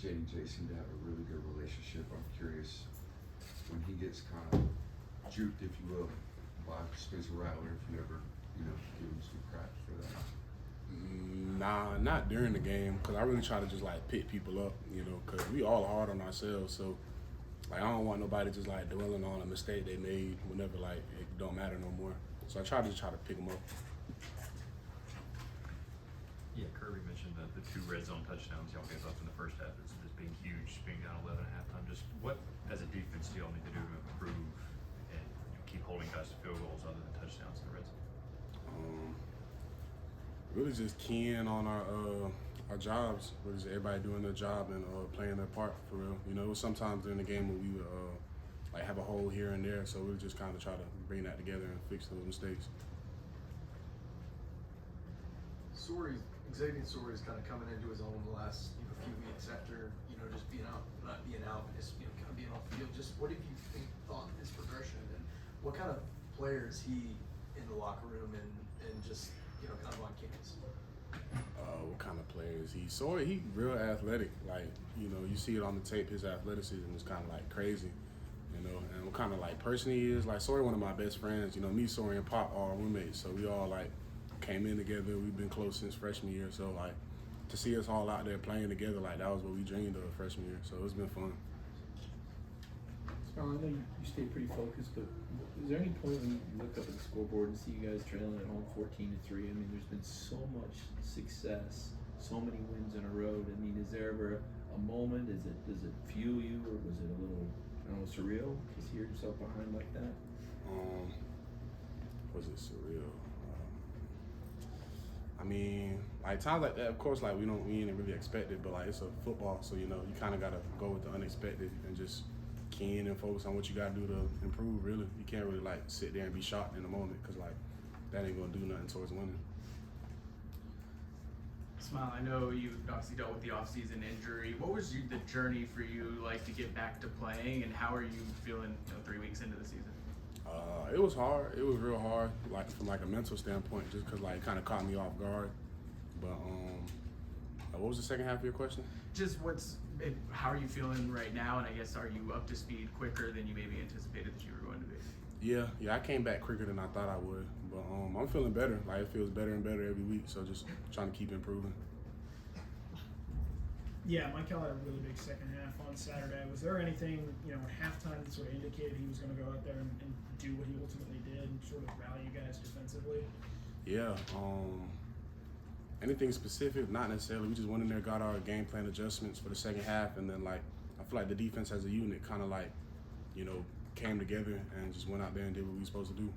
Jay and Jay seem to have a really good relationship. I'm curious when he gets kind of juked, if you will, by Spencer Rattler, if you ever, give him some crap for that. Nah, not during the game, because I really try to just like pick people up, because we all hard on ourselves. So like I don't want nobody just like dwelling on a mistake they made whenever like it don't matter no more. So I try to pick them up. Yeah, Kirby mentioned the 2 red zone touchdowns y'all gave up in the first half as being huge, being down 11 at halftime. Just what, as a defense, do y'all need to do to improve and keep holding guys to field goals other than touchdowns in the red zone? Really just keying on our jobs. Really just everybody doing their job and playing their part for real. Sometimes during the game when we would like have a hole here and there, so we'll just kind of try to bring that together and fix those mistakes. Xavier Sori's kind of coming into his own the last few weeks after just being out, not being out, but just kind of being off the field. Just what have you thought his progression and what kind of player is he in the locker room and just kind of on campus? What kind of player is he? Sori, he real athletic. Like you see it on the tape. His athleticism is kind of like crazy. And what kind of like person he is. Like Sori, one of my best friends. Me, Sori, and Pop are roommates, so we all like came in together. We've been close since freshman year, so like to see us all out there playing together, like that was what we dreamed of freshman year. So it's been fun. Smael, I know you stay pretty focused, but is there any point when you look up at the scoreboard and see you guys trailing at home 14-3? I mean, there's been so much success, so many wins in a row. I mean, is there ever a moment? Does it fuel you, or was it a little, I don't know, surreal to see yourself behind like that? Was it surreal? I mean, like times like that, of course, like we didn't really expect it, but like it's a football, so you kind of gotta go with the unexpected and just key in and focus on what you gotta do to improve. Really, you can't really like sit there and be shocked in the moment because like that ain't gonna do nothing towards winning. Smael, I know you obviously dealt with the offseason injury. What was the journey for you like to get back to playing, and how are you feeling 3 weeks into the season? It was hard. It was real hard, like from like a mental standpoint, just because like it kind of caught me off guard. But what was the second half of your question? Just how are you feeling right now, and I guess are you up to speed quicker than you maybe anticipated that you were going to be? Yeah, I came back quicker than I thought I would, but I'm feeling better. Like it feels better and better every week, so just trying to keep improving. Yeah, Michael had a really big second half on Saturday. Was there anything, at halftime that sort of indicated he was going to go out there and do what he ultimately did and sort of rally you guys defensively? Yeah, anything specific? Not necessarily. We just went in there, got our game plan adjustments for the second half, and then like I feel like the defense as a unit kind of like, came together and just went out there and did what we were supposed to do.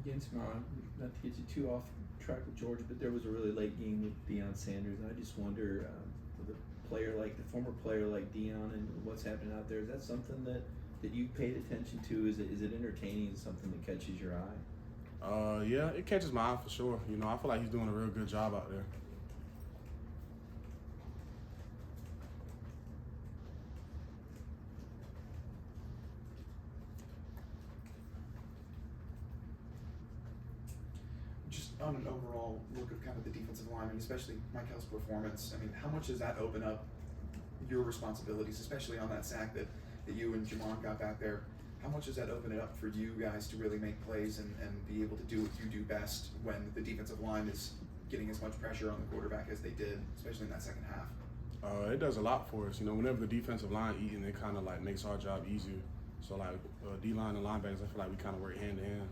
Again, Smael, not to get you too off track with Georgia, but there was a really late game with Deion Sanders, and I just wonder, with the former player like Deion and what's happening out there, is that something that you paid attention to? Is it entertaining? Is it something that catches your eye? Yeah, it catches my eye for sure. I feel like he's doing a real good job out there. On an overall look of kind of the defensive line, and especially Michael's performance, I mean, how much does that open up your responsibilities, especially on that sack that you and Jamon got back there? How much does that open it up for you guys to really make plays and be able to do what you do best when the defensive line is getting as much pressure on the quarterback as they did, especially in that second half? It does a lot for us. Whenever the defensive line eating, it kind of like makes our job easier. So like D-line and linebackers, I feel like we kind of work hand in hand.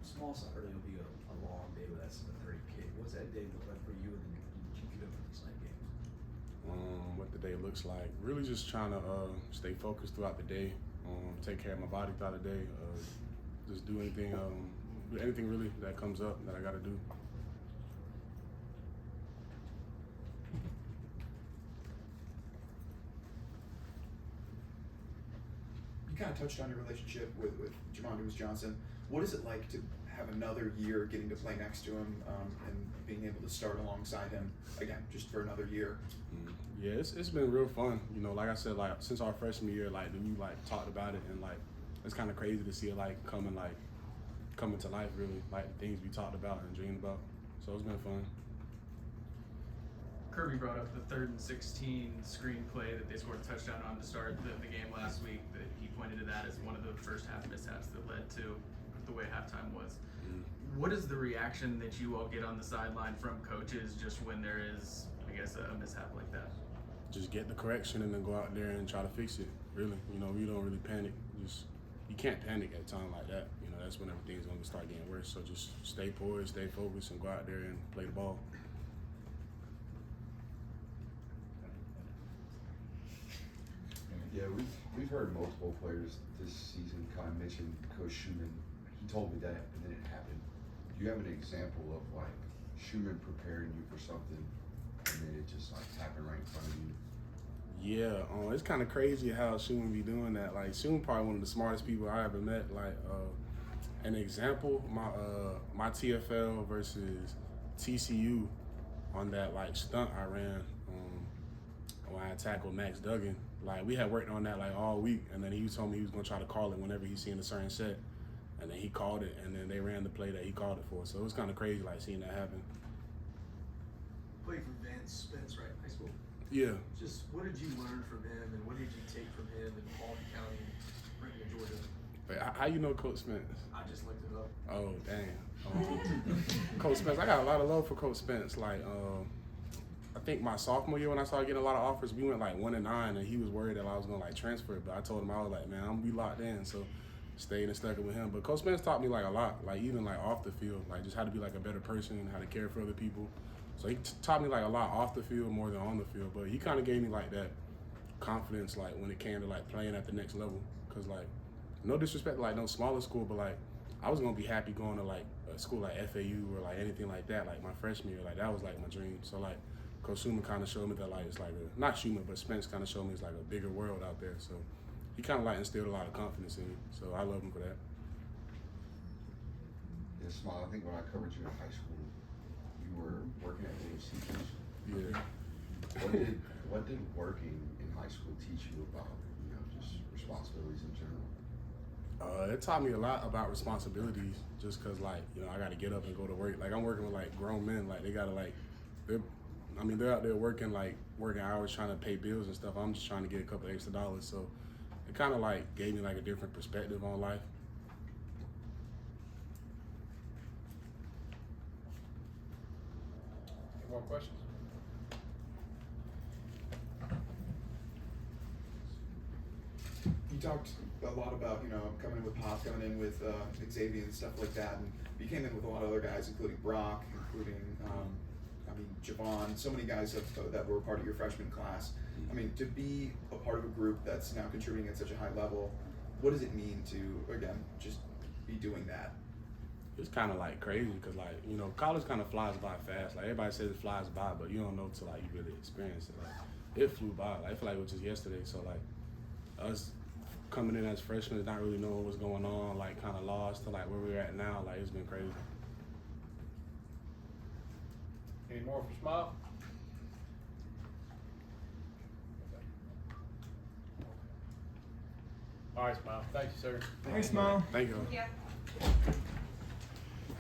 Small Saturday will be a long day with that 7:30 kick. What's that day look like for you, and then you get up for these night games? What the day looks like. Really just trying to stay focused throughout the day, take care of my body throughout the day, just do anything really that comes up that I got to do. You kind of touched on your relationship with Jamon Johnson. What is it like to have another year getting to play next to him and being able to start alongside him again, just for another year? Yeah, it's been real fun. Like I said, like since our freshman year, like we like talked about it, and like it's kind of crazy to see it like coming to life. Really, like the things we talked about and dreamed about. So it's been fun. Kirby brought up the 3rd and 16 screenplay that they scored a touchdown on to start the game last week. That he pointed to that as one of the first half mishaps that led to the way halftime was. What is the reaction that you all get on the sideline from coaches just when there is, I guess, a mishap like that? Just get the correction and then go out there and try to fix it. Really, you know, we don't really panic. You can't panic at a time like that. You know, that's when everything's gonna start getting worse. So just stay poised, stay focused, and go out there and play the ball. Yeah, we've heard multiple players this season kind of mention Coach Schumann. He told me that, and then it happened. Do you have an example of like Schumann preparing you for something, and then it just like happened right in front of you? Yeah, it's kind of crazy how Schumann be doing that. Like Schumann probably one of the smartest people I ever met. Like an example, my TFL versus TCU on that like stunt I ran when I tackled Max Duggan. Like we had worked on that like all week, and then he told me he was gonna try to call it whenever he seen a certain set, and then he called it, and then they ran the play that he called it for. So it was kind of crazy like seeing that happen. Played for Spence, right, in high school. Yeah. Just what did you learn from him, and what did you take from him in Paulding County, bringing to Georgia? Wait, how you know Coach Spence? I just looked it up. Oh dang. Coach Spence, I got a lot of love for Coach Spence. Like I think my sophomore year when I started getting a lot of offers, we went like 1-9, and he was worried that I was gonna like transfer. But I told him I was like, man, I'm gonna be locked in. So stayed and stuck with him. But Coach Spence taught me like a lot, like even like off the field, like just how to be like a better person, how to care for other people. So he taught me like a lot off the field more than on the field. But he kind of gave me like that confidence, like when it came to like playing at the next level. Cause like no disrespect, like no smaller school, but like I was gonna be happy going to like a school like FAU or like anything like that. Like my freshman year, like that was like my dream. So like Coach Schumann kind of showed me that like it's like not Schumann, but Spence kind of showed me it's like a bigger world out there. So he kind of like instilled a lot of confidence in me. So I love him for that. Yeah, Smael, I think when I covered you in high school, you were working at AFC. Yeah. What did working in high school teach you about, you know, just responsibilities in general? It taught me a lot about responsibilities, just cause like, you know, I gotta get up and go to work. Like I'm working with like grown men, like they gotta like, they're out there working hours trying to pay bills and stuff. I'm just trying to get a couple extra dollars. So it kind of like gave me like a different perspective on life. Any more questions? You talked a lot about, you know, coming in with Pop, coming in with Xavier and stuff like that, and you came in with a lot of other guys, including Brock, including Javon, so many guys that were part of your freshman class. I mean, to be a part of a group that's now contributing at such a high level, what does it mean to, again, just be doing that? It's kind of like crazy because like, you know, college kind of flies by fast. Like everybody says it flies by, but you don't know till like you really experience it. Like it flew by. Like, I feel like it was just yesterday. So like us coming in as freshmen, not really knowing what's going on, like kind of lost to like where we're at now. Like it's been crazy. Any more for Smael? All right, Smael. Thank you, sir. Thanks, Smael. Thank you. Yeah.